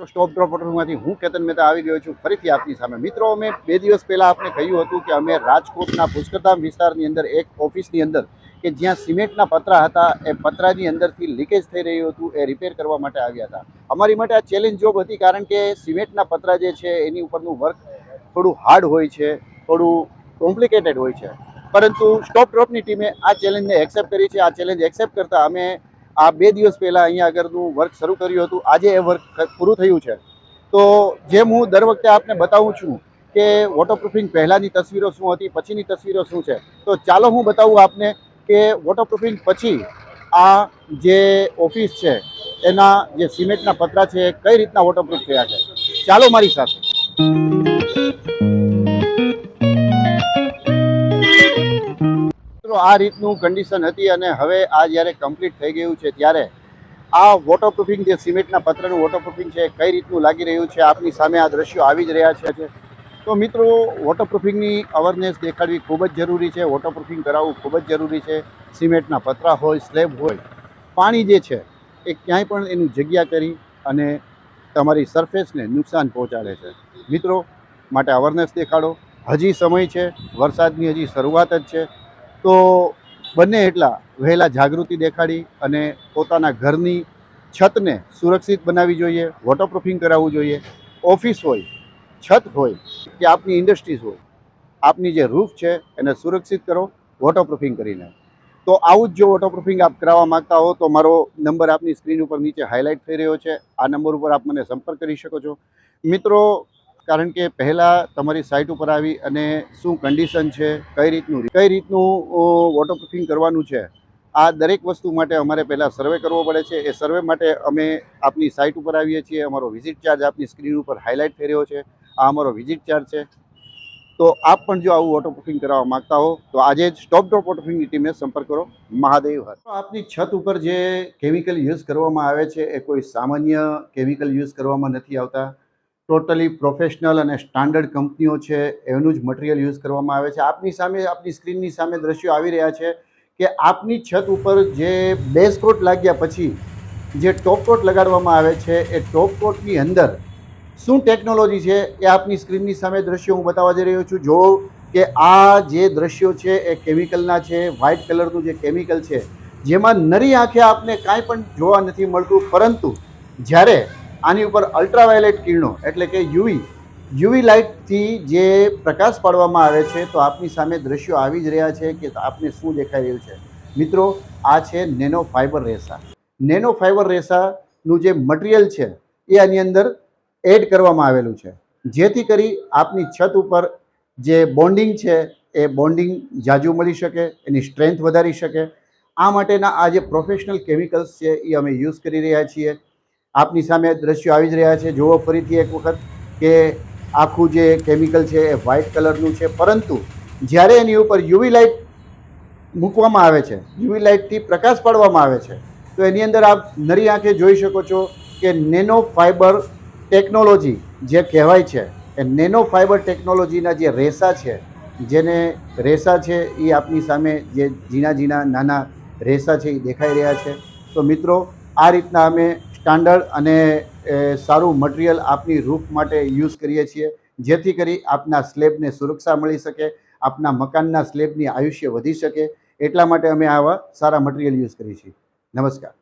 મિત્રો stop drop વોટરમાંથી હું કેતન મહેતા આવી ગયો છું ફરીથી આપની સામે। મિત્રો અમે 2 દિવસ પહેલાં આપને કહ્યું હતું કે અમે રાજકોટના પુષ્કરધામ વિસ્તારની અંદર એક ઓફિસની અંદર કે જ્યાં સિમેન્ટના પતરા હતા એ પતરાની અંદરથી લીકેજ થઈ રહ્યું હતું એ રિપેર કરવા માટે આવ્યા હતા। અમારી માટે આ ચેલેન્જ જોબ હતી કારણ કે સિમેન્ટના પતરા જે છે એની ઉપરનું વર્ક થોડું હાર્ડ હોય છે, થોડું કોમ્પ્લિકેટેડ હોય છે, પરંતુ સ્ટોપ ડ્રોપની ટીમે આ ચેલેન્જને એક્સેપ્ટ કરી છે। આ ચેલેન્જ એક્સેપ્ટ કરતાં અમે આ 2 દિવસ પહેલાં અહીંયા આગળનું વર્ક શરૂ કર્યું હતું। આજે એ વર્ક પૂરું થયું છે। તો જેમ હું દર વખતે આપને બતાવું છું કે વોટરપ્રૂફિંગ પહેલાંની તસવીરો શું હતી, પછીની તસવીરો શું છે, તો ચાલો હું બતાવું આપને કે વોટરપ્રૂફિંગ પછી આ જે ઓફિસ છે એના જે સિમેન્ટના પતરા છે કઈ રીતના વોટરપ્રૂફ થયા છે। ચાલો મારી સાથે। આ રીતનું કન્ડિશન હતી અને હવે આ જ્યારે કમ્પ્લીટ થઈ ગયું છે ત્યારે આ વોટરપ્રૂફિંગ જે સિમેન્ટના પતરાનું વોટરપ્રૂફિંગ છે કઈ રીતનું લાગી રહ્યું છે આપની સામે આ દ્રશ્યો આવી જ રહ્યા છે। તો મિત્રો વોટરપ્રૂફિંગની અવેરનેસ દેખાડવી ખૂબ જ જરૂરી છે, વોટરપ્રૂફિંગ કરાવવું ખૂબ જ જરૂરી છે। સિમેન્ટના પતરા હોય, સ્લેબ હોય, પાણી જે છે એ ક્યાંય પણ એનું જગ્યા કરી અને તમારી સરફેસને નુકસાન પહોંચાડે છે। મિત્રો માટે અવેરનેસ દેખાડો। હજી સમય છે, વરસાદની હજી શરૂઆત જ છે, તો બને એટલા વહેલા જાગૃતિ દેખાડી અને પોતાના ઘરની છતને સુરક્ષિત બનાવવી જોઈએ, વોટરપ્રૂફિંગ કરાવવું જોઈએ। ઓફિસ હોય, છત હોય કે આપની ઇન્ડસ્ટ્રીઝ હોય, આપની જે રૂફ છે એને સુરક્ષિત કરો વોટરપ્રૂફિંગ કરીને। તો આવું જ જો વોટરપ્રૂફિંગ આપ કરાવવા માગતા હો તો મારો નંબર આપની સ્ક્રીન ઉપર નીચે હાઇલાઇટ થઈ રહ્યો છે, આ નંબર ઉપર આપ મને સંપર્ક કરી શકો છો। મિત્રો કારણ કે પહેલાં તમારી સાઇટ ઉપર આવી અને શું કન્ડિશન છે, કઈ રીતનું વોટરપ્રૂફિંગ કરવાનું છે, આ દરેક વસ્તુ માટે અમારે પહેલાં સર્વે કરવો પડે છે। એ સર્વે માટે અમે આપની સાઇટ ઉપર આવીએ છીએ। અમારો વિઝિટ ચાર્જ આપની સ્ક્રીન ઉપર હાઇલાઇટ થઈ રહ્યો છે, આ અમારો વિઝિટ ચાર્જ છે। તો આપ પણ જો આવું વોટરપ્રૂફિંગ કરાવવા માગતા હો તો આજે જ સ્ટોપ ડ્રોપ વોટરપ્રૂફિંગની ટીમને સંપર્ક કરો। મહાદેવ હર। આપની છત ઉપર જે કેમિકલ યુઝ કરવામાં આવે છે એ કોઈ સામાન્ય કેમિકલ યુઝ કરવામાં નથી આવતા, ટોટલી પ્રોફેશનલ અને સ્ટાન્ડર્ડ કંપનીઓ છે એનું જ મટીરિયલ યુઝ કરવામાં આવે છે। આપની સામે, આપની સ્ક્રીનની સામે દ્રશ્યો આવી રહ્યા છે કે આપની છત ઉપર જે બેઝ કોટ લાગ્યા પછી જે ટોપ કોટ લગાડવામાં આવે છે એ ટોપ કોટની અંદર શું ટેકનોલોજી છે એ આપની સ્ક્રીનની સામે દ્રશ્યો હું બતાવવા જઈ રહ્યો છું। જો કે આ જે દ્રશ્યો છે એ કેમિકલના છે, વ્હાઇટ કલરનું જે કેમિકલ છે જેમાં નરી આંખે આપને કાંઈ પણ જોવા નથી મળતું, પરંતુ જ્યારે આની ઉપર અલ્ટ્રાવાયોલેટ કિરણો એટલે કે યુવી લાઇટથી જે પ્રકાશ પાડવામાં આવે છે તો આપની સામે દ્રશ્યો આવી જ રહ્યા છે કે આપને શું દેખાઈ રહ્યું છે। મિત્રો આ છે નેનો ફાઇબર રેસા। નેનો ફાઇબર રેસાનું જે મટીરિયલ છે એ આની અંદર એડ કરવામાં આવેલું છે જેથી કરી આપની છત ઉપર જે બોન્ડિંગ છે એ બોન્ડિંગ જાજુ મળી શકે, એની સ્ટ્રેન્થ વધારી શકે। આ માટેના આ જે પ્રોફેશનલ કેમિકલ્સ છે એ અમે યુઝ કરી રહ્યા છીએ। આપની સામે દ્રશ્યો આવી જ રહ્યા છે। જુઓ ફરીથી એક વખત કે આખું જે કેમિકલ છે એ વ્હાઇટ કલરનું છે, પરંતુ જ્યારે એની ઉપર યુવી લાઇટ મૂકવામાં આવે છે, યુવી લાઇટથી પ્રકાશ પાડવામાં આવે છે તો એની અંદર આપ નરી આંખે જોઈ શકો છો કે નેનો ફાઇબર ટેકનોલોજી જે કહેવાય છે એ નેનો ફાઇબર ટેકનોલોજીના જે રેસા છે, જેને રેસા છે એ આપની સામે જે ઝીણા નાના રેસા છે એ દેખાઈ રહ્યા છે। તો મિત્રો આ રીતના અમે સ્ટાન્ડર્ડ અને સારું મટીરિયલ આપની રૂફ માટે યુઝ કરીએ છીએ જેથી કરી આપના સ્લેબને સુરક્ષા મળી શકે, આપના મકાનના સ્લેબની આયુષ્ય વધી શકે, એટલા માટે અમે આવા સારા મટીરિયલ યુઝ કરીએ છીએ। નમસ્કાર।